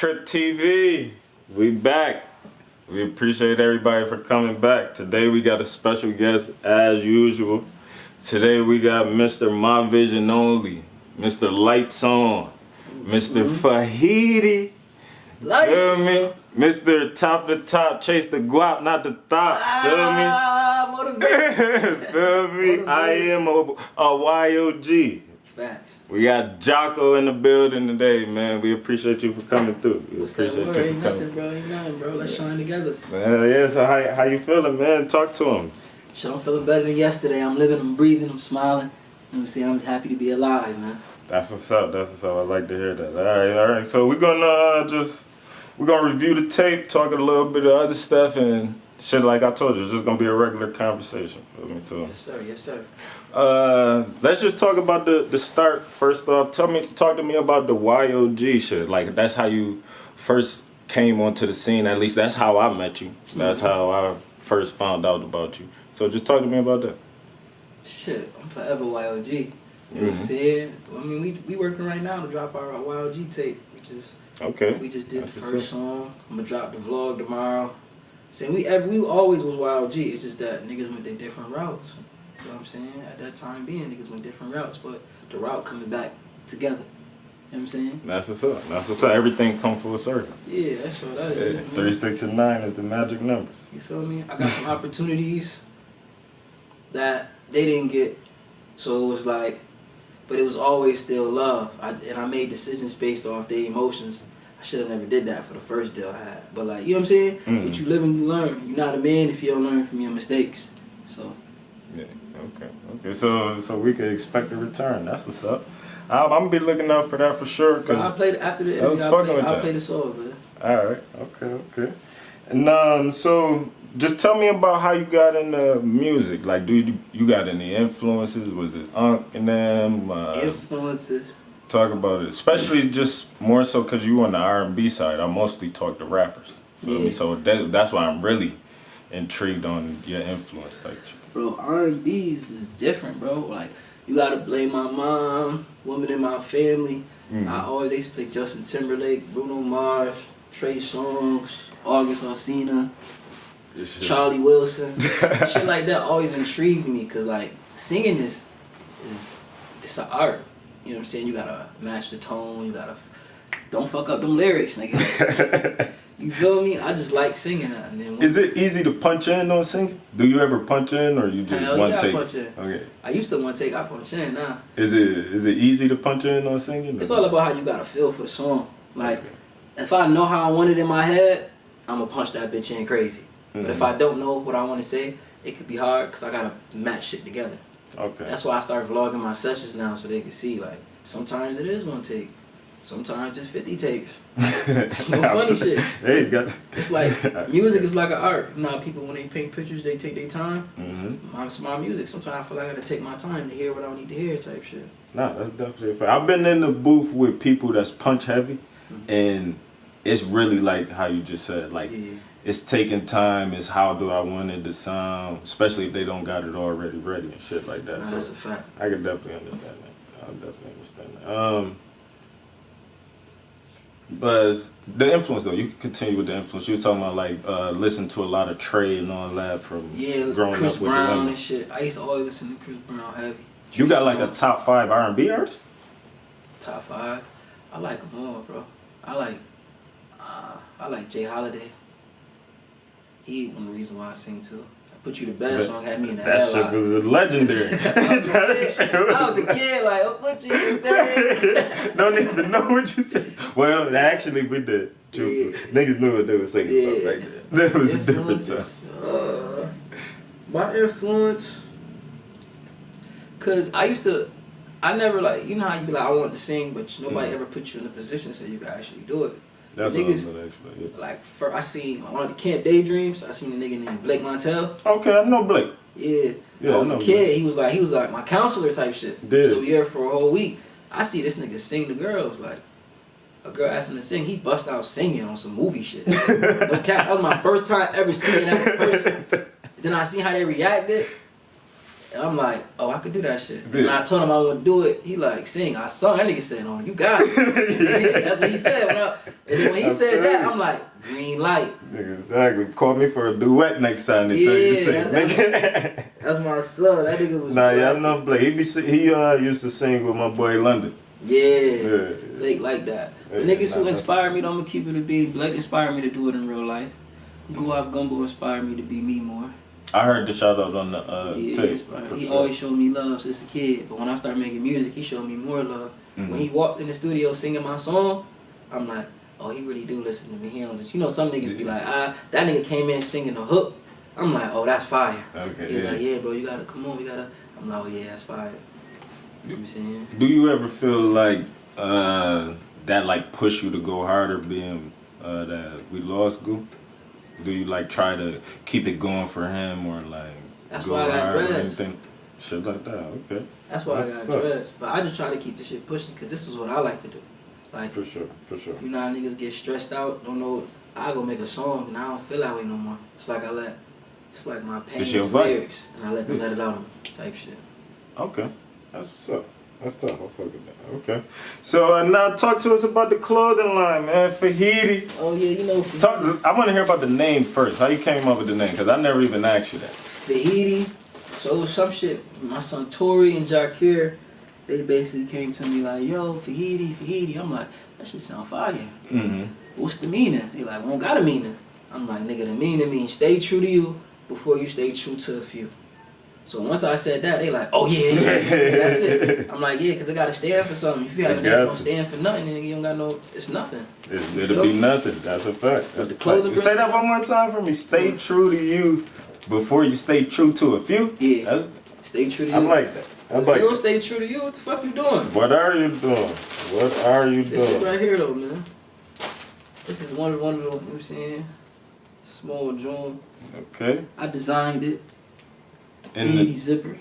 Trip TV, we back. We appreciate everybody for coming back. Today we got a special guest as usual. Today we got Mr. My Vision Only, Mr. Lights On, Mr. Fahidi. Feel me? Mr. Top to Top, chase the guap, not the thought. Feel me? Feel me? I am a YOG. Facts. We got Jahco in the building today, man. We appreciate you for coming through. We appreciate you for Ain't coming. nothing, bro. Ain't nothing, bro. Let's shine together. Yeah, so how you feeling, man? Talk to him. Shit, I'm feeling better than yesterday. I'm living, I'm breathing, I'm smiling. You know what I'm saying? I'm happy to be alive, man. That's what's up. That's what's up. I like to hear that. All right. So we're gonna review the tape, talk a little bit of other stuff, and shit. Like I told you, it's just gonna be a regular conversation. Feel me? So. Yes, sir. Yes, sir. Let's just talk about the start first off. Talk to me about the YOG shit. Like that's how you first came onto the scene. At least that's how I met you. That's how I first found out about you. So just talk to me about that. Shit, I'm forever YOG. You know what I'm saying? I mean, we working right now to drop our YOG tape, which is okay. We just did the first song. I'm gonna drop the vlog tomorrow. Saying we always was YOG. It's just that niggas went their different routes. You know what I'm saying? At that time being, niggas went different routes, but the route coming back together. You know what I'm saying? That's what's up. That's what's up. Everything come full circle. Yeah, that's what that is. 3, 6, and 9 is the magic numbers. You feel me? I got some opportunities that they didn't get. So it was like, but it was always still love. And I made decisions based off their emotions. I should have never did that for the first deal I had. But like, you know what I'm saying? What you live and you learn. You're not a man if you don't learn from your mistakes. So. Yeah. Okay. So we can expect a return. That's what's up. I'm gonna be looking out for that for sure. Cause I played after the interview. I'll play the song, man. All right. Okay. And so just tell me about how you got into music. Like, you got any influences? Was it Unc and them? Influences. Talk about it, especially just more so because you on the R&B side. I mostly talk to rappers. Feel me? So that's why I'm really intrigued on your influence type shit. Bro, R&B's is different, bro. Like, you gotta blame my mom, women in my family. They used to play Justin Timberlake, Bruno Mars, Trey Songz, August Alsina, Charlie Wilson. Shit like that always intrigued me, cause like singing it's an art. You know what I'm saying? You gotta match the tone. You gotta don't fuck up them lyrics, nigga. You feel me? I just like singing that. And then is it easy to punch in on singing? Do you ever punch in, or you just one take? I punch in. Okay. I used to one take. I punch in now. Is it easy to punch in on singing? It's all about how you gotta feel for the song. Like, if I know how I want it in my head, I'ma punch that bitch in crazy. But if I don't know what I want to say, it could be hard because I gotta match shit together. Okay. That's why I start vlogging my sessions now so they can see. Like, sometimes it is one take. Sometimes it's 50 takes. It's no funny shit. It's like, music is like an art. You know how people, when they paint pictures, they take their time? My music, sometimes I feel like I gotta take my time to hear what I need to hear type shit. No, that's definitely fair. I've been in the booth with people that's punch heavy, and it's really like how you just said, like, it's taking time, it's how do I want it to sound, especially if they don't got it already ready and shit like that. So that's a fact. I can definitely understand that. But the influence though, you can continue with the influence. You were talking about like listen to a lot of Trey and all that from growing Chris up with Brown the women. And shit. I used to always listen to Chris Brown heavy. You got like a top 5 R&B artist? Top 5? I like them all, bro. I like Jay Holiday. He one of the reasons why I sing too. Put You to Bed song had me in the That shit was legendary. I was a kid, like, I'll put you to bed. Don't even know what you said. Well, actually, we did. True. Niggas knew what they were singing about back then. That was a different time. My influence, cause I never like, you know how you be like, I want to sing, but nobody ever put you in a position so you can actually do it. That's niggas, what I'm actually, yeah. Like, I seen one of the Camp Daydreams. I seen a nigga named Blake Montel. Okay, I know Blake. Yeah, I was a kid. He was like my counselor type shit. So we here for a whole week. I see this nigga sing to girls. Like, a girl asked him to sing. He bust out singing on some movie shit. No cap. That was my first time ever seeing that in person. Then I seen how they reacted. And I'm like, oh, I could do that shit. And I told him I wouldn't do it. He like, sing. I sung. That nigga said, oh, you got it. That's what he said. And then when he said that, I'm like, green light. Nigga, exactly. Call me for a duet next time they tell you to sing. That's my son. That nigga was. Nah, yeah, I know Blake. He used to sing with my boy London. Yeah. Blake like that. The niggas who inspire me, I'm gonna keep it a beat. Blake inspired me to do it in real life. Go Out Gumbo inspired me to be me more. I heard the shout out on the tape. He always showed me love since a kid, but when I started making music, he showed me more love. When he walked in the studio singing my song, I'm like, oh, he really do listen to me. He don't just, some niggas be like, that nigga came in singing the hook. I'm like, oh, that's fire. Okay. He's like, yeah, bro, you gotta come on, I'm like, oh yeah, that's fire. You know what I'm saying? Do you ever feel like that like push you to go harder, being that we lost Goo? Do you like try to keep it going for him, or like that's go why I got hard or dreads. anything? Shit like that, okay. That's why I got dreads. But I just try to keep the shit pushing because this is what I like to do. Like for sure. You know how niggas get stressed out, don't know. I go make a song and I don't feel that way no more. It's like my pain lyrics and I let them let it out type shit. Okay, that's what's up. That's tough. I fuck with that. Okay. So now talk to us about the clothing line, man. Fahidi. Oh yeah, I want to hear about the name first. How you came up with the name? Because I never even asked you that. Fahidi. So some shit. My son Tori and Jahco, they basically came to me like, yo, Fahidi. I'm like, that shit sound fire. Mm-hmm. What's the meaning? They like, we don't got a meaning. I'm like, nigga, the meaning means stay true to you before you stay true to a few. So once I said that, they like, oh yeah, that's it. I'm like, yeah, because I got to stand for something. If you have no stand for nothing, then you don't got no, it's nothing. It'll be nothing. That's a fact. That's a fact. Say that one more time for me. Stay true to you before you stay true to a few. Yeah. Stay true to you. I like that. If you don't stay true to you, what the fuck you doing? What are you doing? What are you doing? This shit right here though, man. This is one of the, you know what I'm saying? Small joint. Okay. I designed it. In the zipper.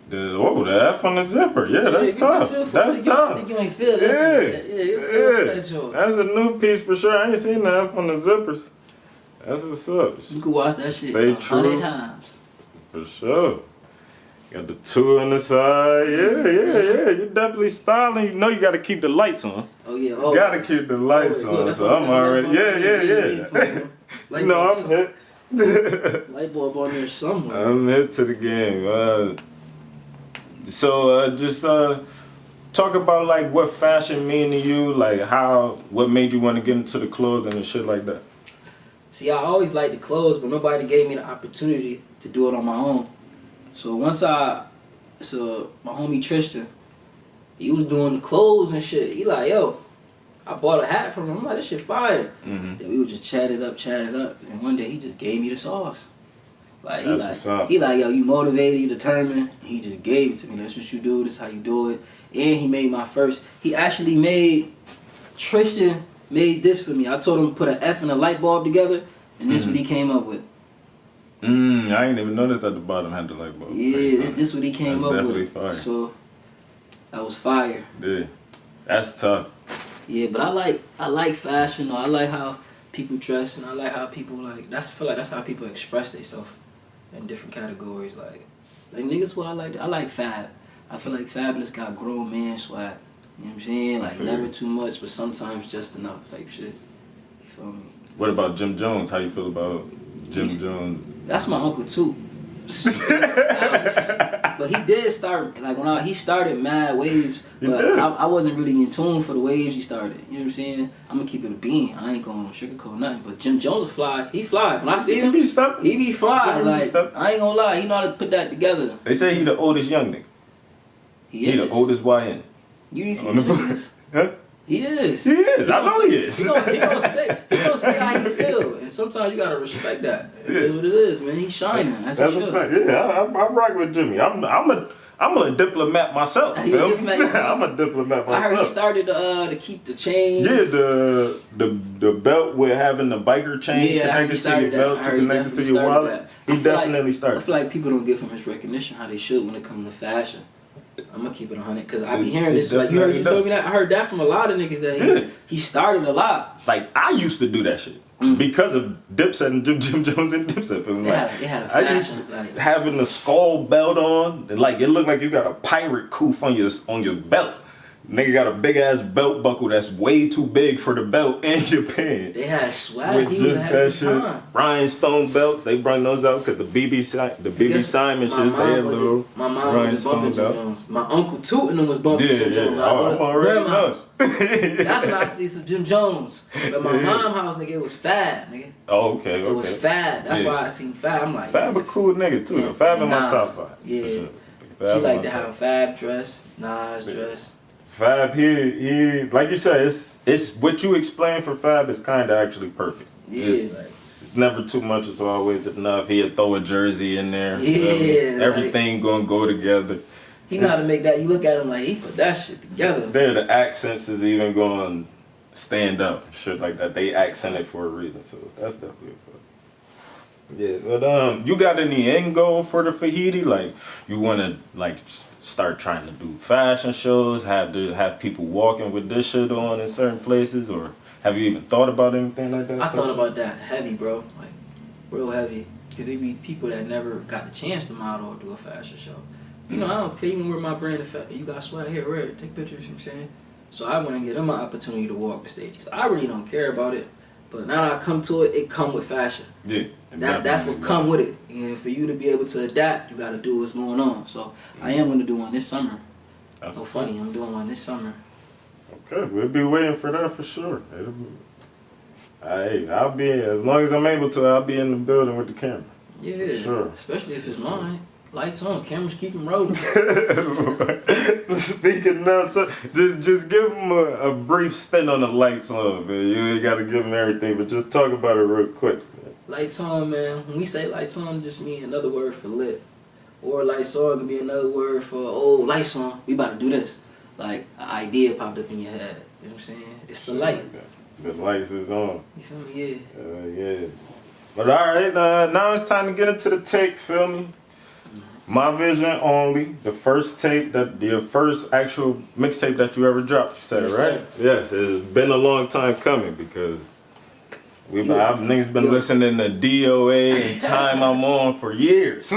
The F on the zipper. Yeah, that's tough. That's tough. I think you ain't feel that. That's a new piece for sure. I ain't seen the F on the zippers. That's what's up. You can watch that shit Stay 100 times. For sure. Got the 2 on the side. Yeah. You definitely styling. You know you got to keep the lights on. Oh yeah. You got to keep the lights on. So I'm already. Yeah. You know I'm hit. Light bulb on there somewhere. I'm hip to the game. So just talk about like what fashion mean to you, like what made you want to get into the clothing and shit like that. See, I always liked the clothes, but nobody gave me the opportunity to do it on my own. So my homie Tristan, he was doing the clothes and shit. He like, yo, I bought a hat from him. I'm like, this shit fire. Mm-hmm. Then we would just chat it up. And one day he just gave me the sauce. Like he like, yo, you motivated, you determined. And he just gave it to me. That's what you do. This is how you do it. And he made Tristan made this for me. I told him to put an F and a light bulb together, and this is what he came up with. I ain't even noticed at the bottom had the light bulb. Yeah, this what he came up definitely with. Fire. So that was fire. Yeah, that's tough. Yeah, but I like fashion. Or I like how people dress, and I like how people I feel like that's how people express themselves in different categories. Like niggas, what I like Fab. I feel like Fabulous got grown man swag. You know what I'm saying? Like never too much, but sometimes just enough type shit. You feel me? What about Jim Jones? How you feel about Jim Jones? That's my uncle too. But he did start he started mad waves, but I wasn't really in tune for the waves he started. You know what I'm saying? I'm gonna keep it a bean. I ain't gonna sugarcoat nothing. But Jim Jones is fly. He fly. When I see him, he be fly. I ain't gonna lie. He know how to put that together. They say he the oldest young nigga. He the oldest YN. You ain't seen this? Huh? He is. He is. I know he is. He don't say how he feel, and sometimes you gotta respect that. It is what it is, man. He's shining. That's a fact. Yeah, I rock with Jimmy. I'm a diplomat myself. I'm a diplomat myself. I heard he started to keep the chains. Yeah, the belt with having the biker chain connected to your belt to connected to your wallet. He definitely started. I feel like people don't give him his recognition how they should when it comes to fashion. I'm gonna keep it 100 because I be hearing this. Like you told me that. I heard that from a lot of niggas that he started a lot. Like I used to do that shit because of Dipset and Jim Jones and Dipset. They had a fashion. Like having the skull belt on, and like it looked like you got a pirate coof on your belt. Nigga got a big ass belt buckle that's way too big for the belt and your pants. They had swag. He was ahead of his time. Rhinestone belts, they brought those out because the BB Simon shit. They had little. My mom was bumping Jim Jones. My uncle Tootin' was bumping Jim Jones. I'm already nuts. That's when I see some Jim Jones. But my mom house, nigga, it was Fab, nigga. Oh, okay. It was Fab. That's why I seen Fab. I'm like, Fab a cool nigga too. Yeah, Fab in my top 5. Yeah. She like to have Fab dress, Nas dress. Fab, he like you said, it's what you explained for Fab is kind of actually perfect. Yeah, it's never too much. It's always enough. He'll throw a jersey in there. Yeah, everything gonna go together. He know how to make that. You look at him like he put that shit together. The accents is even going to stand up, shit like that. They accent it for a reason, so that's definitely a fun. Yeah, but you got any end goal for the Fahidi? Like, you want to like start trying to do fashion shows, have people walking with this shit on in certain places, or have you even thought about anything like that? I thought about that heavy, bro, like real heavy, because there be people that never got the chance to model or do a fashion show. You know, I don't care even with my brand. Effect. You got swag here, right? Take pictures. You know what I'm saying? So I want to give them an opportunity to walk the stage, because I really don't care about it. But now that I come to it, it come with fashion. Yeah. That's what come with it. And for you to be able to adapt, you got to do what's going on. So I am going to do one this summer. That's so funny. I'm doing one this summer. Okay, we'll be waiting for that for sure. I'll be, as long as I'm able to, I'll be in the building with the camera. Yeah, for sure. Especially if it's mine. Lights on, cameras keep them rolling. Speaking of, just give them a brief stint on the lights on, man. You ain't got to give them everything, but just talk about it real quick. Man. Lights on, man. When we say lights on, it just mean another word for lit. Or lights on could be another word for, oh, lights on, we about to do this. Like, an idea popped up in your head. You know what I'm saying? It's the light. The lights is on. You feel me? Yeah. Yeah. But all right, now it's time to get into the tape, feel me? My Vision Only, the first tape, your first actual mixtape that you ever dropped, you said, yes, right? Sir. Yes, it's been a long time coming because niggas been listening to DOA and Time I'm On for years.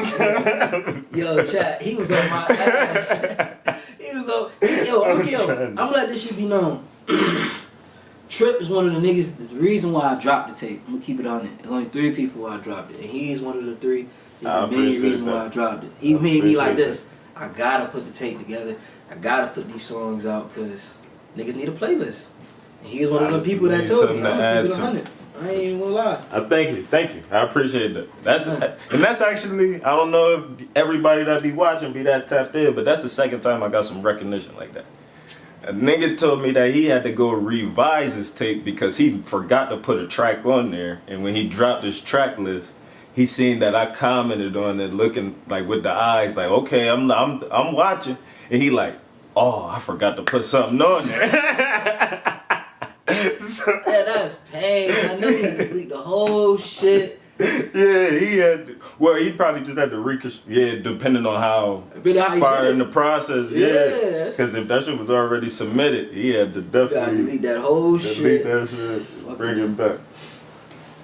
Yo, chat, he was on my ass. He was on, I'm gonna let this shit be known. Trip is one of the niggas, the reason why I dropped the tape. I'm gonna keep it on it. There's only 3 people why I dropped it, and he's one of the 3. It's the main reason why I dropped it. He made me like this. I gotta put the tape together. I gotta put these songs out because niggas need a playlist. And he was one of the people that told me, I'm gonna keep it 100. I ain't even gonna lie. Thank you. I appreciate that. That's actually, I don't know if everybody that be watching be that tapped in, but that's the second time I got some recognition like that. A nigga told me that he had to go revise his tape because he forgot to put a track on there, and when he dropped his track list, he seen that I commented on it, looking like with the eyes, like, okay, I'm watching, and he like, oh, I forgot to put something on there. Yeah, that's pain. I know he had to delete the whole shit. Yeah, he probably just had to depending on how far in the process, because if that shit was already submitted, he had to definitely delete that whole shit. Delete that shit, bring it back.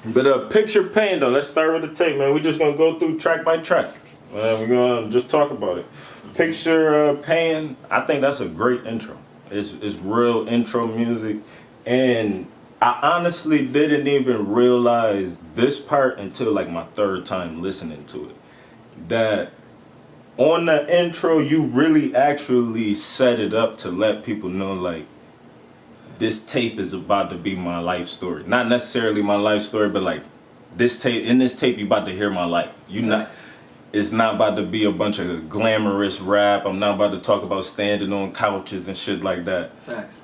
But picture pain though, let's start with the tape, man. We're just gonna go through track by track. We're gonna just talk about it. Picture pain, I think that's a great intro. It's real intro music, and I honestly didn't even realize this part until like my 3rd time listening to it. That on the intro, you really actually set it up to let people know like, this tape is about to be my life story. Not necessarily my life story, but like in this tape you about to hear my life. It's not about to be a bunch of glamorous rap. I'm not about to talk about standing on couches and shit like that. Facts.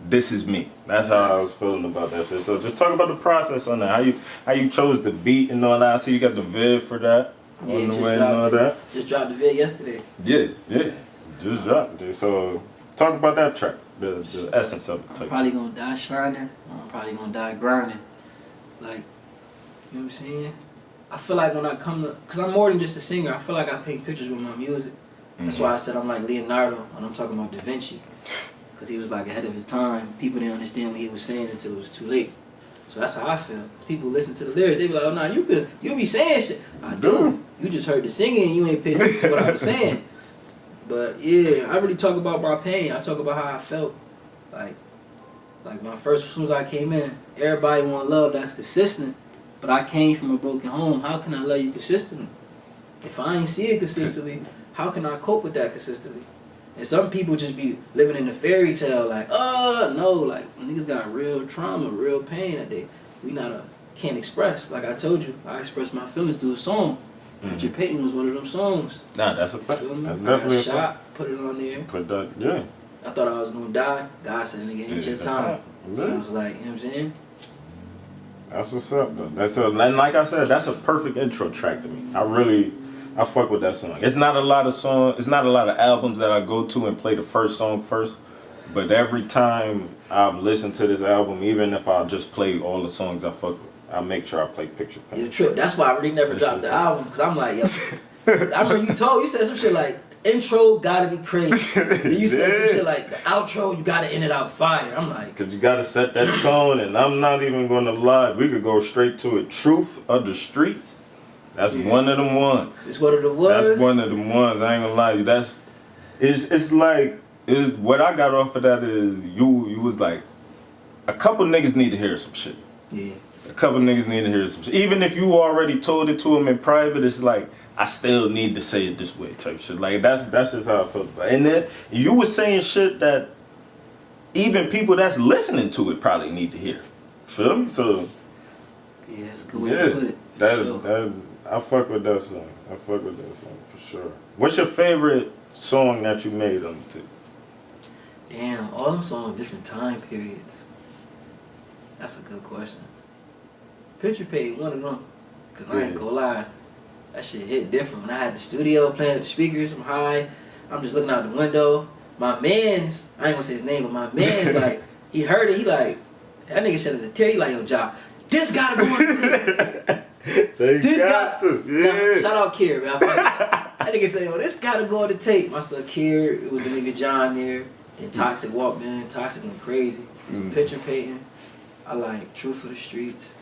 This is me. That's how I was feeling about that shit. So just talk about the process on that. How you chose the beat and all that. I see you got the vid for that. Yeah, on the way and all that. Just dropped the vid yesterday. Yeah. Just dropped it. So talk about that track. The essence of it. I'm probably gonna die shining. I'm probably gonna die grinding. Like, you know what I'm saying? I feel like when I come to, cause I'm more than just a singer. I feel like I paint pictures with my music. That's why I said I'm like Leonardo when I'm talking about Da Vinci. Because he was like ahead of his time. People didn't understand what he was saying until it was too late. So that's how I feel. People listen to the lyrics, they be like, oh, nah, you be saying shit. I do. You just heard the singing and you ain't paid attention to what I was saying. But yeah, I really talk about my pain. I talk about how I felt. Like my first, as soon as I came in, everybody want love that's consistent. But I came from a broken home. How can I love you consistently? If I ain't see it consistently, how can I cope with that consistently? And some people just be living in a fairy tale, like, no, like niggas got real trauma, real pain that can't express. Like I told you, I expressed my feelings through a song. Picture Painting was one of them songs. Nah, that's a fact. That's definitely a shot, put it on there. Put that, yeah. I thought I was gonna die. God said, nigga, ain't your time. So I was like, you know what I'm saying? That's what's up, though. And like I said, that's a perfect intro track to me. I fuck with that song. It's not a lot of albums that I go to and play the first song first. But every time I've listened to this album, even if I just play all the songs I fuck with, I make sure I play Picture Painting. You trip. That's why I really never dropped the album, because I'm like, yo. I remember you said some shit like, intro gotta be crazy. Then you said some shit like, the outro, you gotta end it out fire. I'm like, because you gotta set that tone, and I'm not even gonna lie. We could go straight to it. Truth of the Streets. That's one of them ones. It's one of the ones? That's one of them ones. I ain't gonna lie to you. What I got off of that is you was like, a couple niggas need to hear some shit. Yeah. A couple niggas need to hear some shit. Even if you already told it to them in private, it's like, I still need to say it this way type shit. Like that's just how I feel about it. And then you was saying shit that even people that's listening to it probably need to hear. Feel me? So yeah, that's a good way to put it. I fuck with that song. For sure. What's your favorite song that you made on the tape? Damn, all them songs different time periods. That's a good question. Picture Painting, one of them. Cause I ain't gonna lie, that shit hit different. When I had the studio playing with the speakers, I'm high. I'm just looking out the window. My man's, I ain't gonna say his name, but my man's like, he heard it, he like, that nigga shed a tear, he like, yo, Jahco, this gotta go on the tape. This got to. Yeah. Now, shout out Kier, man. That nigga said, yo, this gotta go on the tape. I saw Kier, it was the nigga John there. Then Toxic walked in. Toxic went crazy. Some Picture Painting. I like Truth of the Streets.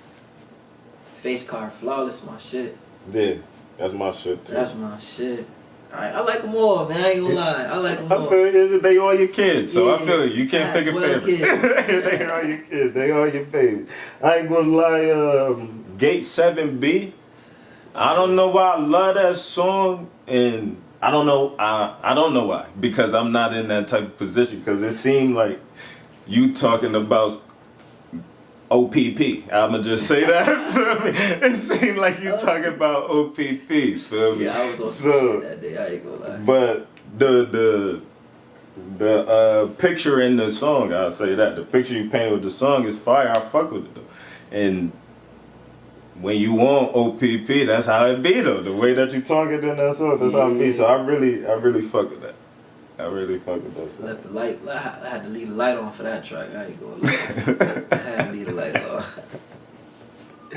Face Card Flawless, my shit. Yeah, that's my shit too. That's my shit. I like them all, man. I ain't gonna lie. I like them all. I feel you. They all your kids, so yeah, I feel you. You can't pick a favorite. They all your kids. They all your babies. I ain't gonna lie. Gate 7B. I don't know why I love that song, and I don't know. I don't know why, because I'm not in that type of position. Because it seemed like you talking about OPP. I'ma just say that. Feel me? It seemed like you talking about OPP. Feel me? Yeah, I was on that day. I ain't gonna lie. But the picture in the song, I'll say that the picture you painted with the song is fire. I fuck with it though, and when you want OPP, that's how it be though. The way that you talking in that song, that's how it be. So I really fuck with that. I really fuck with that song. Left the light. I had to leave the light on for that track. I ain't gonna lie. I had to leave the light on. I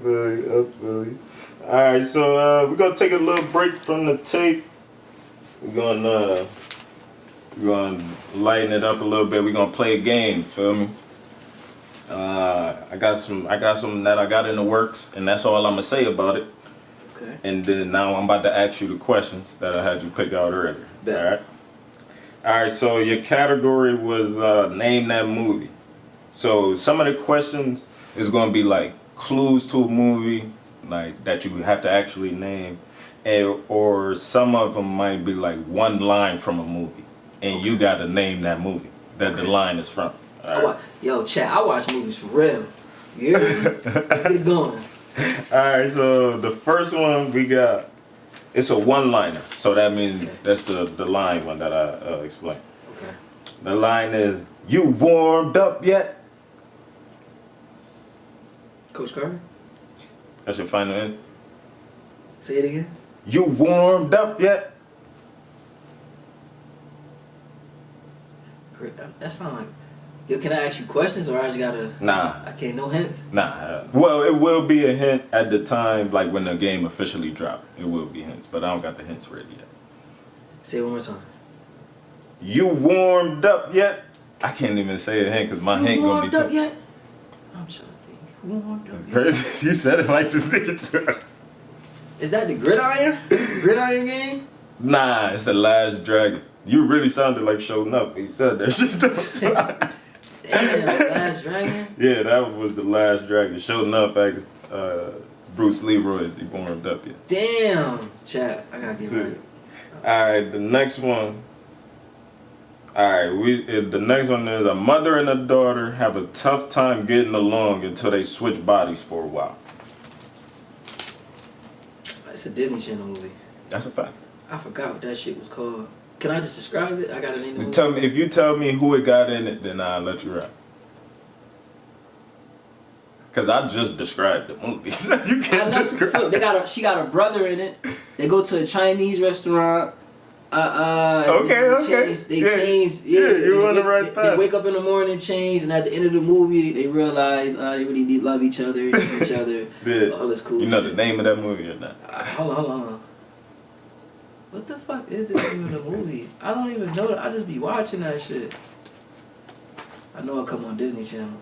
feel you. All right, so we're gonna take a little break from the tape. We're gonna lighten it up a little bit. We're gonna play a game. Feel me? I got some that I got in the works, and that's all I'm gonna say about it. Okay. And then now I'm about to ask you the questions that I had you pick out earlier. Bet. All right. So your category was name that movie. So some of the questions is gonna be like clues to a movie, like that you have to actually name, or some of them might be like one line from a movie, and you got to name that movie that the line is from. Yo, chat, I watch movies for real. You hear me? Let's get it going. Alright, so the first one we got, it's a one-liner. So that means that's the line one that I explained. Okay. The line is, you warmed up yet? Coach Carter? That's your final answer? Say it again. You warmed up yet? Great. That sounds like... Yo, can I ask you questions or I just gotta... Nah. I can't, no hints? Nah. Well, it will be a hint at the time, like when the game officially dropped. It will be hints, but I don't got the hints ready yet. Say it one more time. You warmed up yet? I can't even say it, Hank, because my Hank gonna be too. Warmed up yet? I'm trying to think. Warmed up yet? You said it like this nigga too. Is that the gridiron? Gridiron game? Nah, it's the Last Dragon. You really sounded like showing up. He said that shit. Damn, Last Dragon? Yeah, that was the Last Dragon. Showing up asked Bruce Leroy, is he warmed up yet? Damn, chat. I gotta get right. Alright, the next one. Alright, the next one is a mother and a daughter have a tough time getting along until they switch bodies for a while. It's a Disney Channel movie. That's a fact. I forgot what that shit was called. Can I just describe it? I got it in the movie. Tell me, if you tell me who it got in it, then I'll let you rap. Cause I just described the movie. You can't describe. So she got a brother in it. They go to a Chinese restaurant. Okay. They change. Yeah, you're on the right path. They wake up in the morning, change, and at the end of the movie, they realize they really love each other, each other. Yeah. All this cool. You know shit. the name of that movie or not? Hold on. What the fuck is this even a movie? I don't even know. I just be watching that shit. I know it come on Disney Channel.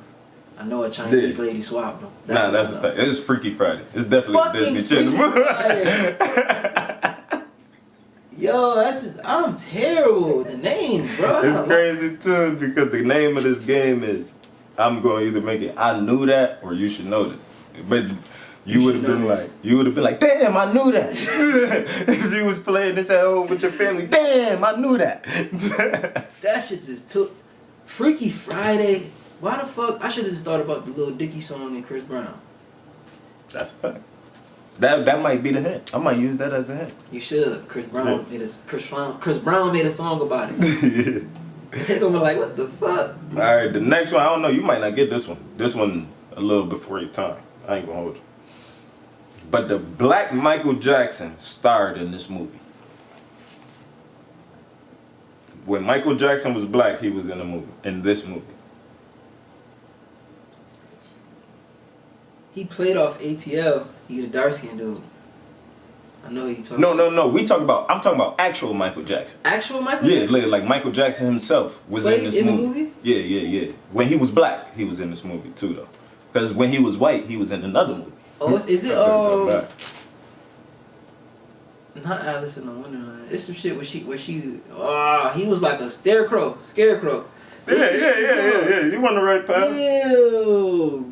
I know a Chinese lady swapped them. That's a fact. It's Freaky Friday. It's definitely fucking Disney Channel. Yo, I'm terrible with the names, bro. It's crazy too because the name of this game is I'm going to either make it I knew that or you should know this. But you would have been like, damn, I knew that. If you was playing this at home with your family, damn, I knew that. That shit just took Freaky Friday. Why the fuck? I should have just thought about the Lil Dicky song and Chris Brown. That's a fact. That might be the hint. I might use that as the hint. You should. Chris Brown made a song about it. They're gonna be like, what the fuck? Alright, the next one, I don't know, you might not get this one. This one a little before your time. I ain't gonna hold you. But the black Michael Jackson starred in this movie. When Michael Jackson was black, he was in this movie. He played off ATL. He a dark skinned dude. I know you talking. No. I'm talking about actual Michael Jackson. Actual Michael Jackson? Yeah, like Michael Jackson himself was in this movie. The movie? Yeah. When he was black, he was in this movie too, though. Because when he was white, he was in another movie. Oh, is it not Alice in the Wonderland? It's some shit where he was like a scarecrow. Yeah. You on the right path. Ew.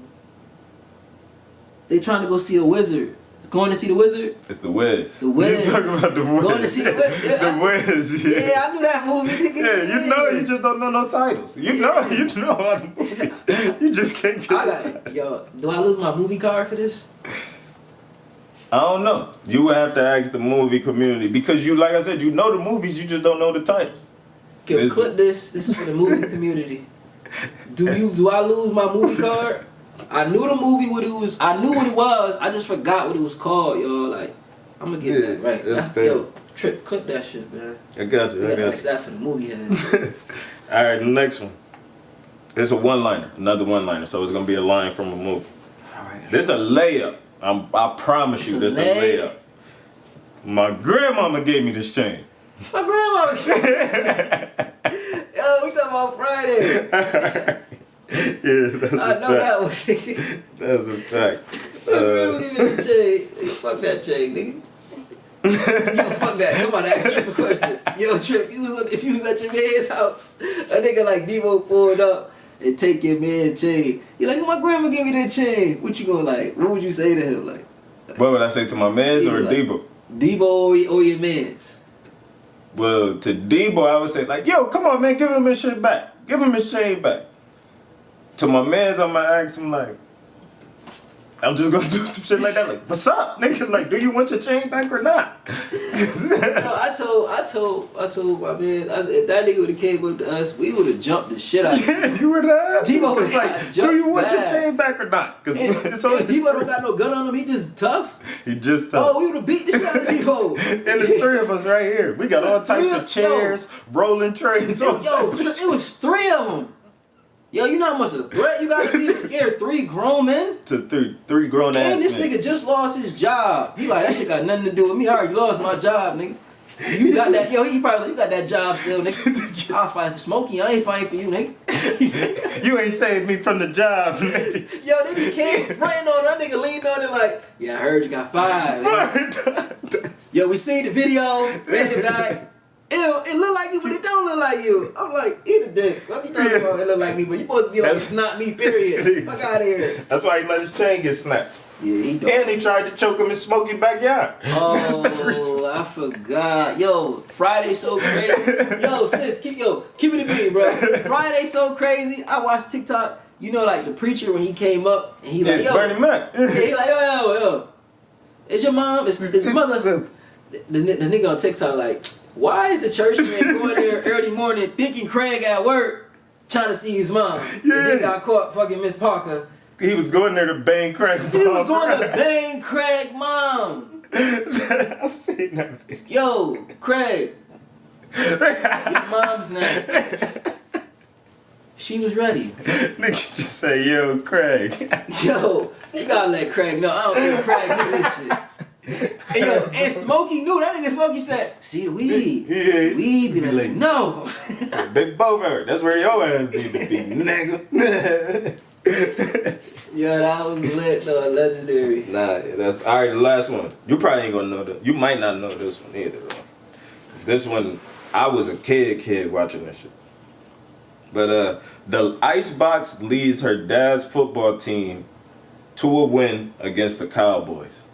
They trying to go see a wizard. Going to see the wizard? It's the Wiz. The Wiz. You talking about the Wiz? Going to see the Wiz. Yeah, the Wiz. Yeah, I knew that movie. Yeah, you know, you just don't know no titles. You know all the movies. You just can't get the titles. Yo, do I lose my movie card for this? I don't know. You would have to ask the movie community because you, like I said, you know the movies, you just don't know the titles. Okay, clip this. This is for the movie community. Do I lose my movie card? I knew the movie I knew what it was. I just forgot what it was called, yo. Like, I'm gonna get that right. Yo, Trip, clip that shit, man. I got you. Ask that for the movie heads. All right, the next one. It's a one-liner, another one-liner. So it's gonna be a line from a movie. All right. This a layup. I promise you, this a layup. My grandmama gave me this chain. My grandmama. Yo, we talking about Friday. Yeah, that's I know that one. That's a fact. Give me the chain. Fuck that chain, nigga. Yo, fuck that. I'm about to ask Trip a question. Yo, Trip, if you was at your man's house, a nigga like Devo pulled up and take your man's chain. You're like, my grandma gave me that chain. What you gonna like? What would you say to him? Like, what would I say to my man's or like, Debo? Debo or your man's? Well, to Debo, I would say like, yo, come on, man, give him his shit back. Give him his chain back. To my mans, I'm gonna ask him like, I'm just gonna do some shit like that. Like, what's up, nigga? Like, do you want your chain back or not? No, I told my man, I said, if that nigga would have came up to us, we would have jumped the shit out of him. Yeah, you would have. Debo would have like, do you want your chain back or not? Because Debo don't got no gun on him. He just tough. He just tough. Oh, we would have beat the shit out of Debo. And there's three of us right here. We got all types of chairs, rolling trays. Yo, it was three of them. Yo, you know how much of a threat you gotta be to scare three grown men? To three grown ass men. And this nigga just lost his job. He like, that shit got nothing to do with me. I already lost my job, nigga. You got that, yo, he probably like, you got that job still, nigga. I'll fight for Smokey, I ain't fighting for you, nigga. You ain't saved me from the job, nigga. Yo, then he came fronting on that nigga, leaned on it like, yeah, I heard you got 5. Yo, we seen the video, ran it back. Ew, it look like you, but it don't look like you. I'm like, eat a dick. What you talking about? It look like me, but you supposed to be like, it's not me, period. Fuck out of here. That's why he let his chain get snapped. Yeah, he don't. And he tried to choke him in Smokey backyard. Oh, I forgot. Yo, Friday so crazy. Yo, sis, keep it a beat, bro. Friday so crazy. I watched TikTok. You know, like the preacher when he came up and he like, yo, Bernie Mac. Yeah, he like, yo. It's your mom. It's his mother. The nigga on TikTok like, why is the church man going there early morning thinking Craig at work trying to see his mom? Yeah. And then got caught fucking Miss Parker. He was going there to bang Craig's mom. He was going to bang Craig's mom. I've seen that video. Yo, Craig. Your mom's nasty. She was ready. Nigga just say, yo, Craig. Yo, you gotta let Craig know. I don't think Craig knew this shit. And yo, and Smokey knew. That nigga Smokey said, see the weed. Yeah. Weed be like, no. They both heard. That's where your ass need to be, nigga. Yo, that was lit though, legendary. Nah, that's alright. The last one. You probably ain't gonna know that. You might not know this one either. Though. This one, I was a kid watching this shit. But the Icebox leads her dad's football team to a win against the Cowboys.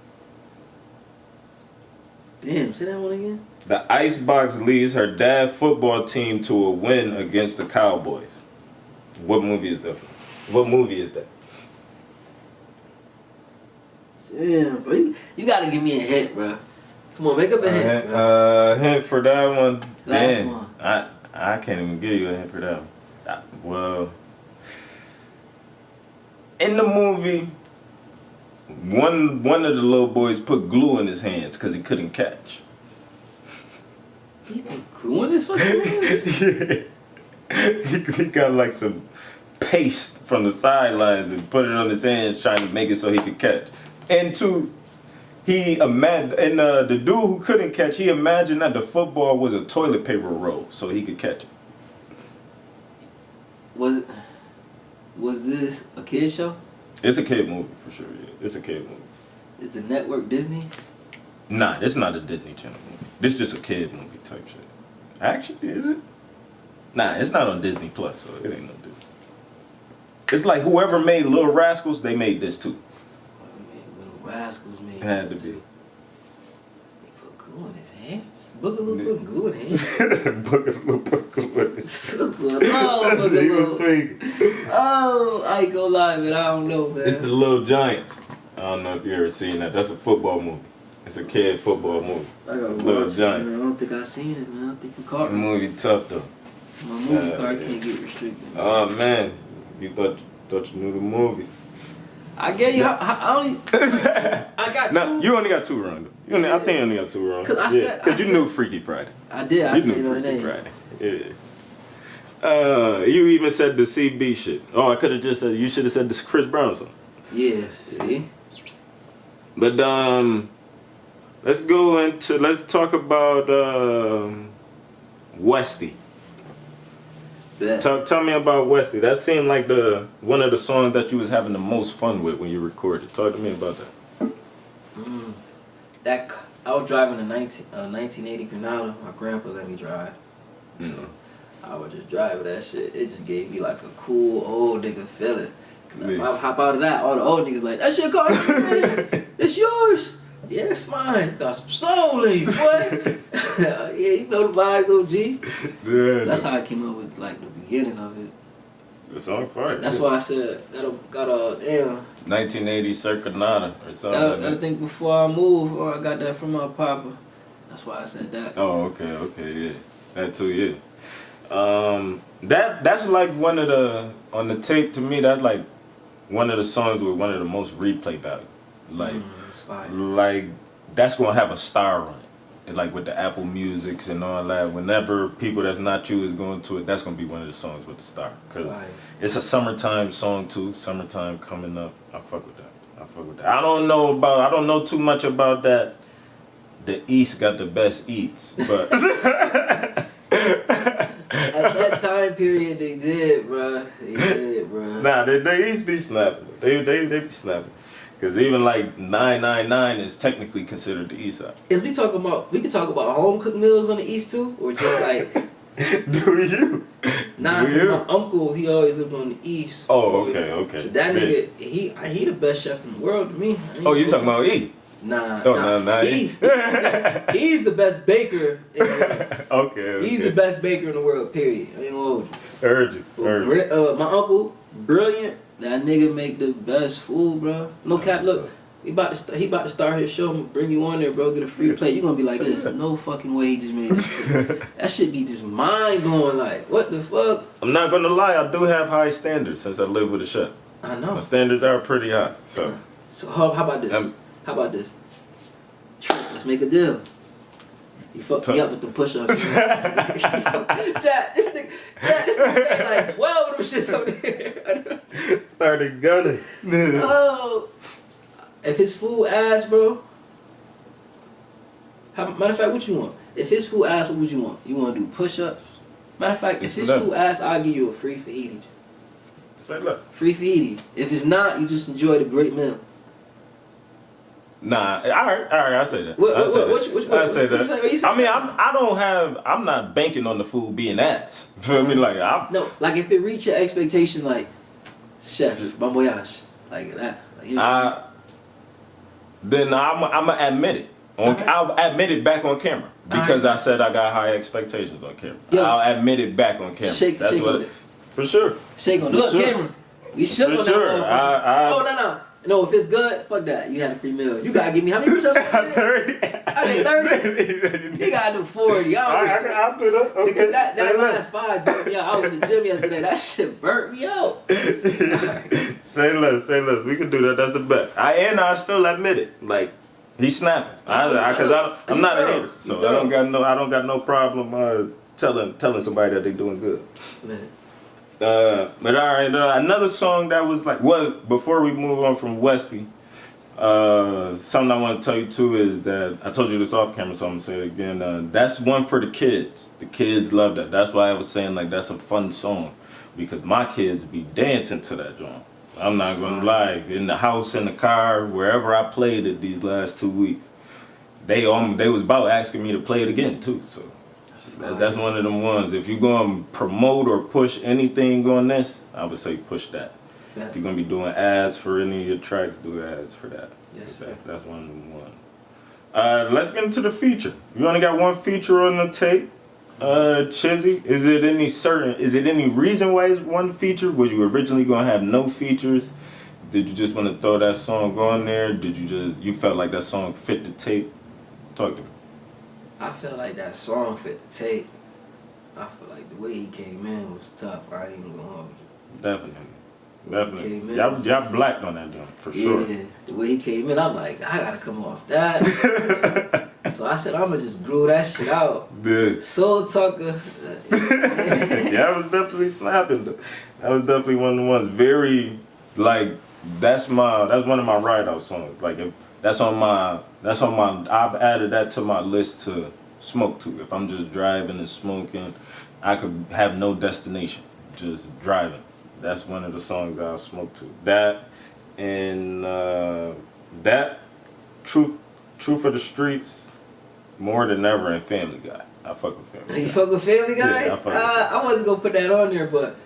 Damn, say that one again. The Icebox leads her dad's football team to a win against the Cowboys. What movie is that from? What movie is that? Damn, bro. You gotta give me a hint, bro. Come on, make up a hint, bro. Hint for that one. Last Damn, one. I can't even give you a hint for that one. Well, in the movie, one of the little boys put glue in his hands because he couldn't catch. He put glue in his fucking hands? Yeah. He got like some paste from the sidelines and put it on his hands trying to make it so he could catch. And the dude who couldn't catch, he imagined that the football was a toilet paper roll so he could catch it. Was this a kid show? It's a kid movie for sure. Yeah, it's a kid movie. Is the network Disney? Nah, it's not a Disney Channel movie. This is just a kid movie type shit. Actually, is it? Nah, it's not on Disney Plus, so it ain't no Disney. It's like whoever made Little Rascals, they made this too. Little Rascals made it had to be. They put glue in his hands. Boogaloo putting glue in his hands. Boogaloo put glue in his hands. What's going on, Boogaloo? He was tweaking. Oh, I ain't gonna lie, but I don't know, man. It's the Little Giants. I don't know if you ever seen that. That's a football movie. It's a kid football movie. I gotta Little watch Giants. it, man. I don't think I seen it, man. I don't think you caught The me. movie tough though. My movie card can't get restricted. Man. Oh man, you thought you knew the movies. I gave you. I only. I got two. No, you only got 2 wrong. I think you only got 2 wrong. Because you knew Freaky Friday. I did. I You knew Freaky Friday. Yeah. You even said the CB shit. Oh, I could have just said. You should have said this Chris Brown song. Yes. See. But let's talk about Westy. Tell me about Westy. That seemed like one of the songs that you was having the most fun with when you recorded. Talk to me about that. I was driving a 1980 Granada. My grandpa let me drive, so I would just drive that shit. It just gave me like a cool old nigga feeling. If I hop out of that, all the old niggas like, that's your car, man. It's yours. Yeah, it's mine. Got some soul in you, boy. Yeah, you know the vibes, OG. Yeah, that's how I came up with like the beginning of it. The song fire. That's why I said got a damn 1980 Circanata or something. Gotta think before I move, or I got that from my papa. That's why I said that. Oh, okay, yeah, that too, yeah. That's like one of on the tape to me. That's like one of the songs with one of the most replay value. Like that's gonna have a star on it. And like with the Apple Musics and all that, whenever people that's not you is going to it, that's gonna be one of the songs with the star. Cause it's a summertime song too. Summertime coming up. I fuck with that. I don't know too much about the East got the best eats, but at that time period, they did, bro. They did, bro. Nah, they East be snapping. They be snapping. Cause even like 999 is technically considered the East side. We can talk about home cooked meals on the East too, or just like. Do you? Nah, cause my uncle, he always lived on the East. Oh, okay. So that nigga, he the best chef in the world to me. Oh, you talking about E? Nah. E. He's the best baker in the world. Okay. He's the best baker in the world, period. I ain't gonna hold you. Heard you. My uncle, brilliant. That nigga make the best food, bro. No cap, look. He about to start his show. Bring you on there, bro. Get a free plate. You gonna be like, this? No fucking way he just made this shit. That shit be just mind blowing. Like, what the fuck? I'm not gonna lie. I do have high standards since I live with a chef. I know. My standards are pretty high. So how about this? How about this? Let's make a deal. You fucked me up with the push-ups. Jack, this nigga made like 12 of them shits over there. Started gunning. Oh. If his food ass, bro. Matter of fact, what you want? If his food ass, what would you want? You want to do push-ups? Matter of fact, if his food ass, I'll give you a free for eating. Say less. Free for eating. If it's not, you just enjoy the great meal. Nah, all right, I say that. I say that. I mean, I'm not banking on the food being ass. Feel me? Like no, like if it reach your expectation, like chef, bon voyage, like that. Then I'm gonna admit it. I'll admit it back on camera because I said I got high expectations on camera. I'll admit it back on camera. Shake on it. For sure. Shake on it. Look, camera. We shook on that. Sure. No, if it's good, fuck that. You had a free meal. You gotta give me how many push-ups? 30. I did 30. You gotta do 40. I'll put up. Okay. Because that last 5 burnt me out. I was in the gym yesterday. That shit burnt me out. Say less. We can do that. That's a bet. I still admit it. Like he's snapping. Because I'm not a hater, so I don't got no problem telling somebody that they're doing good. Man. But alright, another song that was like, before we move on from Westy, something I want to tell you too is that, I told you this off camera, so I'm going to say it again, that's one for the kids. The kids love that. That's why I was saying like that's a fun song, because my kids be dancing to that joint. I'm not going to lie, in the house, in the car, wherever I played it these last 2 weeks, they was about asking me to play it again too, so. That's one of them ones. If you're going to promote or push anything on this, I would say push that. Yeah. If you're going to be doing ads for any of your tracks, do ads for that. Yes, that's one of them ones. Let's get into the feature. You only got one feature on the tape. Chizzy, is it any reason why it's one feature? Was you originally going to have no features? Did you just want to throw that song on there? Did you felt like that song fit the tape? Talk to me. I feel like that song fit the tape. I feel like the way he came in was tough. I ain't even gonna hold you. Definitely. Y'all blacked on that joint, for sure. Yeah, the way he came in, I'm like, I gotta come off that. So I said, I'm gonna just groove that shit out. Dude. Soul Tucker. Yeah, I was definitely snapping though. That was definitely one of the ones. Very, like, that's one of my ride out songs. Like, if that's on my, I've added that to my list to smoke to. If I'm just driving and smoking, I could have no destination, just driving. That's one of the songs I'll smoke to. That and Truth for the Streets, More Than Ever, and Family Guy. I fuck with Family Guy. You fuck with Family Guy? Yeah, I wasn't gonna put that on there, but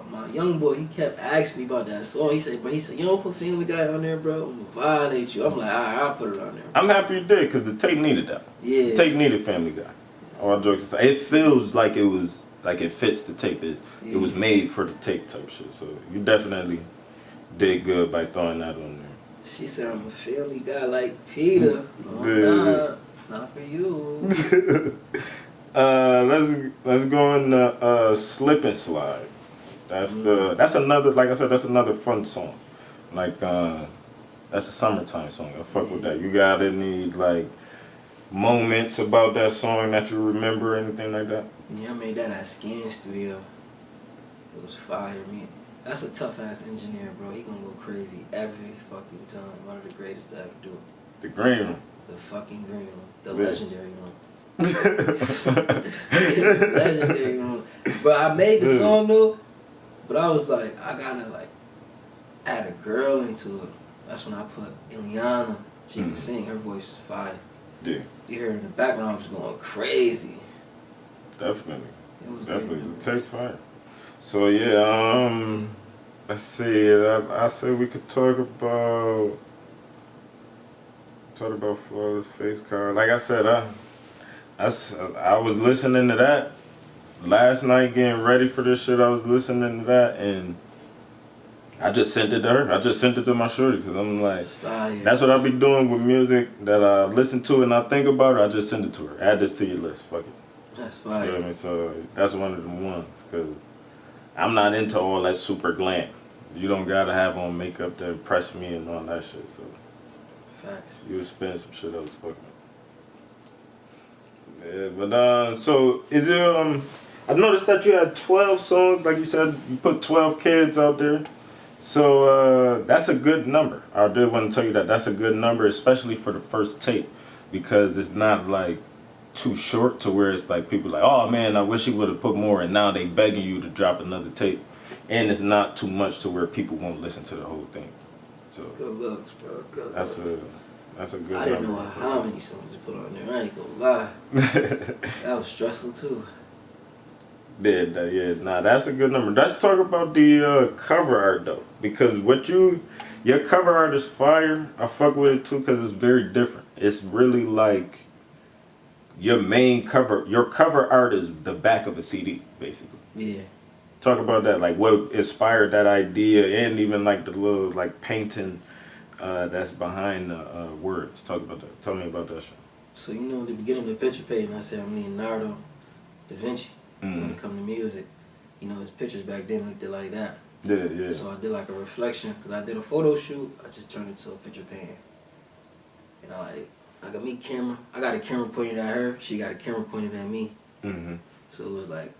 my young boy, he kept asking me about that song. He said, you don't put Family Guy on there, bro. I'm gonna violate you. I'm like, alright, I'll put it on there. I'm happy you did, because the tape needed that. Yeah. The tape needed Family Guy. All jokes aside, it feels like it was, like it fits the tape. It was made for the tape type shit. So you definitely did good by throwing that on there. She said, I'm a Family Guy like Peter. No, not for you. Let's go into Slip and Slide. That's another, like I said, that's another fun song. Like that's a summertime song. I fuck with that. You got any like moments about that song that you remember, anything like that? Yeah, I made that at Skin Studio. It was fire. That's a tough ass engineer, bro. He gonna go crazy every fucking time. One of the greatest to ever do it. The green one. The fucking green one. The Yeah. legendary one. Legendary one. But I made the song though, but I was like, I gotta like add a girl into it. That's when I put Ileana. She can sing, her voice is fire. Yeah. You hear her in the background, I was going crazy. Definitely. It was Definitely. great. It takes fire. So yeah, let's see. I say we could talk about Flawless Face Card. Like I said, I was listening to that last night, getting ready for this shit. I was listening to that, and I just sent it to her. I just sent it to my shorty because I'm like, that's what I be doing with music that I listen to and I think about it. I just send it to her. Add this to your list. Fuck it. That's fire. I mean, so that's one of the ones because I'm not into all that super glam. You don't gotta have on makeup to impress me and all that shit. So facts. you spend some shit else fucking. Yeah, but so is it I noticed that you had 12 songs, like you said, you put 12 kids out there. So that's a good number. I did want to tell you that that's a good number, especially for the first tape, because it's not like too short to where it's like people like, oh man, I wish he would have put more, and now they begging you to drop another tape, and it's not too much to where people won't listen to the whole thing. So good looks, bro. Good that's looks. That's a good. I didn't know how many songs to put on there. I ain't gonna lie. That was stressful too. Yeah, nah, that's a good number. Let's talk about the cover art though, because your cover art is fire. I fuck with it too because it's very different. It's really like your cover art is the back of a CD, basically. Yeah. Talk about that, like what inspired that idea, and even like the little like painting that's behind the words. Talk about that. Tell me about that shit. So you know, at the beginning of the picture page, I said I'm Leonardo da Vinci. When it comes to music, you know, his pictures back then looked like that. Yeah. So I did like a reflection because I did a photo shoot. I just turned it to a picture painting. And I got me camera. I got a camera pointed at her. She got a camera pointed at me. Mm-hmm. So it was like,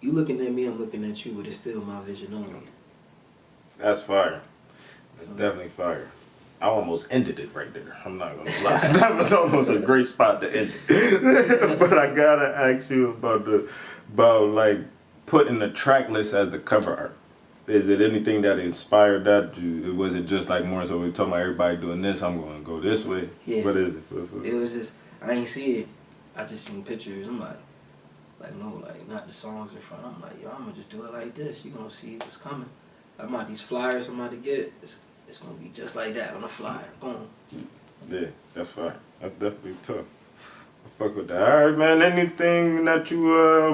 you looking at me, I'm looking at you, but it's still my vision only. That's fire. That's definitely fire. I almost ended it right there. I'm not gonna lie. That was almost a great spot to end it. But I gotta ask you about like putting the track list as the cover art. Is it anything that inspired that? Was it just like more so we talking about everybody doing this, I'm gonna go this way? Yeah. What is it? It was just, I ain't see it. I just seen pictures. I'm like no, like not the songs in front. I'm like, yo, I'm gonna just do it like this. You gonna see what's coming. I'm out these flyers I'm about to get. It's gonna be just like that on a flyer. Boom. Yeah, that's fine. That's definitely tough. I fuck with that. All right, man. Anything that you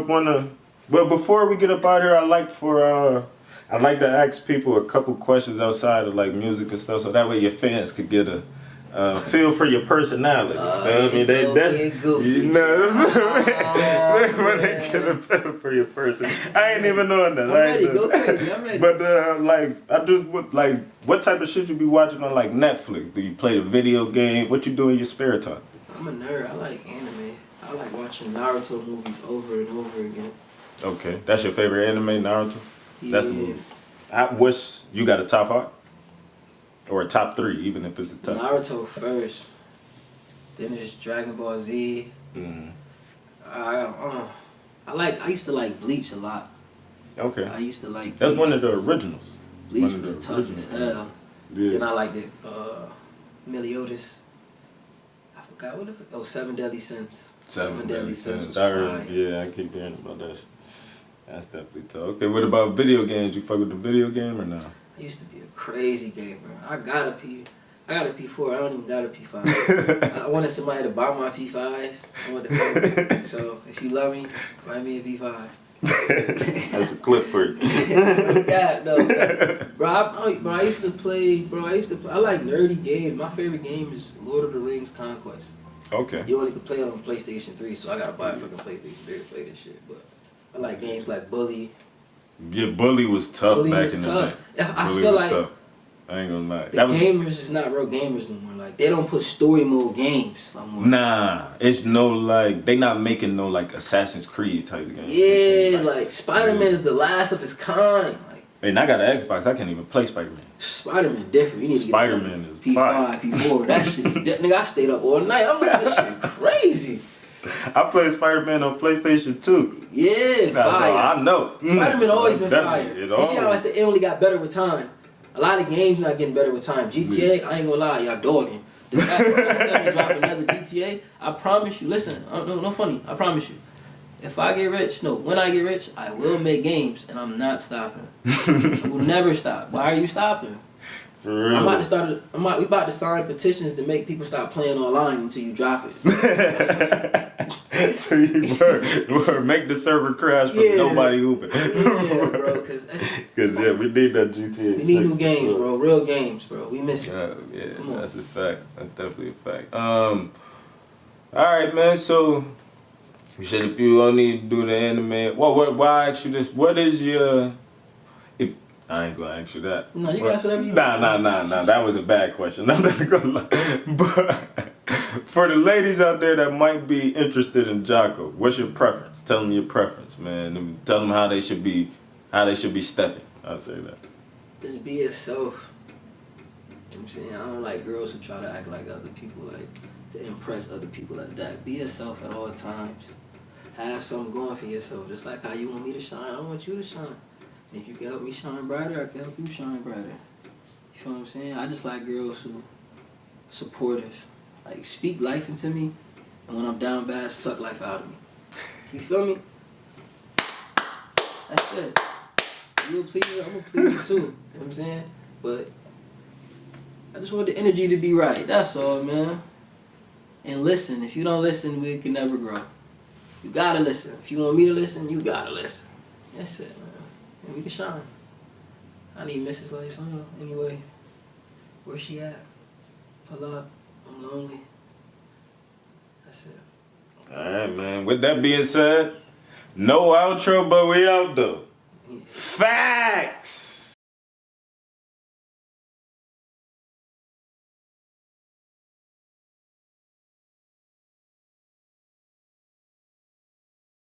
wanna? Well, before we get up out here, I like to ask people a couple questions outside of like music and stuff, so that way your fans could get a feel for your personality. I mean, you know, when they get a feel for your person. I ain't even knowing that. I'm ready. Go crazy. I'm ready. But like, I just would like, what type of shit you be watching on like Netflix? Do you play the video game? What you do in your spare time? I'm a nerd. I like anime. I like watching Naruto movies over and over again. Okay, that's your favorite anime, Naruto? Yeah. That's the movie. You got a top 5? Or a top 3, even if it's a top. Naruto first. Then there's Dragon Ball Z. Mm-hmm. I used to like Bleach a lot. Okay. I used to like That's Bleach. one of the originals. Bleach was tough as hell. Yeah. Then I liked it. Meliodas. I forgot what it was. 7 Deadly Sins. 7 Deadly Sins. Was yeah, I keep hearing about that shit. That's definitely tough. Okay, what about video games? You fuck with the video game or no? I used to be a crazy gamer. I got a P4. I don't even got a P5. I wanted somebody to buy my P5. So if you love me, buy me a P5. That's a clip for you. No. Bro, I used to play. I like nerdy games. My favorite game is Lord of the Rings Conquest. Okay. You only can play it on PlayStation 3, so I gotta buy a fucking PlayStation 3 to play this shit. But I like games like Bully. Yeah, Bully was tough back in the day. I feel like tough. I ain't gonna lie. Gamers is not real gamers no more. Like, they don't put story mode games no more. Nah, it's no like, they not making no like Assassin's Creed type of game. Yeah, like Spider-Man is the last of his kind. Like, And I got an Xbox. I can't even play Spider-Man. Spider-Man different. You need to get Spider-Man is P5, P4. That shit is nigga, I stayed up all night. I'm like, this shit crazy. I played Spider-Man on PlayStation 2. Yeah, That's fire. all I know. Spider-Man always been Definitely. fire. You see how I said it only got better with time? A lot of games not getting better with time. GTA, I ain't gonna lie, y'all dogging. The fact that they drop another GTA, I promise you, listen, no funny, I promise you. If I get rich, when I get rich, I will make games, and I'm not stopping. I will never stop. Why are you stopping? For real. We about to sign petitions to make people stop playing online until you drop it. So you make the server crash from nobody hooping. Yeah, bro, because we need that GTA. We need new games, bro. Real games, bro. We miss it. Yeah, that's a fact. That's definitely a fact. All right, man. So, you said if you don't need to do the anime, why I ask you this? What is your I ain't gonna ask you that. No, you can ask whatever you want. Nah. That was a bad question. I'm not gonna lie. But for the ladies out there that might be interested in Jahco, what's your preference? Tell them your preference, man. And tell them how they should be stepping. I'll say that. Just be yourself. You know what I'm saying? I don't like girls who try to act like other people, like to impress other people like that. Be yourself at all times. Have something going for yourself. Just like how you want me to shine, I want you to shine. And if you can help me shine brighter, I can help you shine brighter. You feel what I'm saying? I just like girls who supportive. Like, speak life into me, and when I'm down bad, suck life out of me. You feel me? That's it. You'll please her, I'm gonna please you too. You know what I'm saying? But I just want the energy to be right. That's all, man. And listen. If you don't listen, we can never grow. You gotta listen. If you want me to listen, you gotta listen. That's it, man. And we can shine. I need Mrs. Lyson anyway. Where's she at? Pull up. I'm lonely. That's it. Alright, man. With that being said, no outro, but we out though. Yeah. Facts!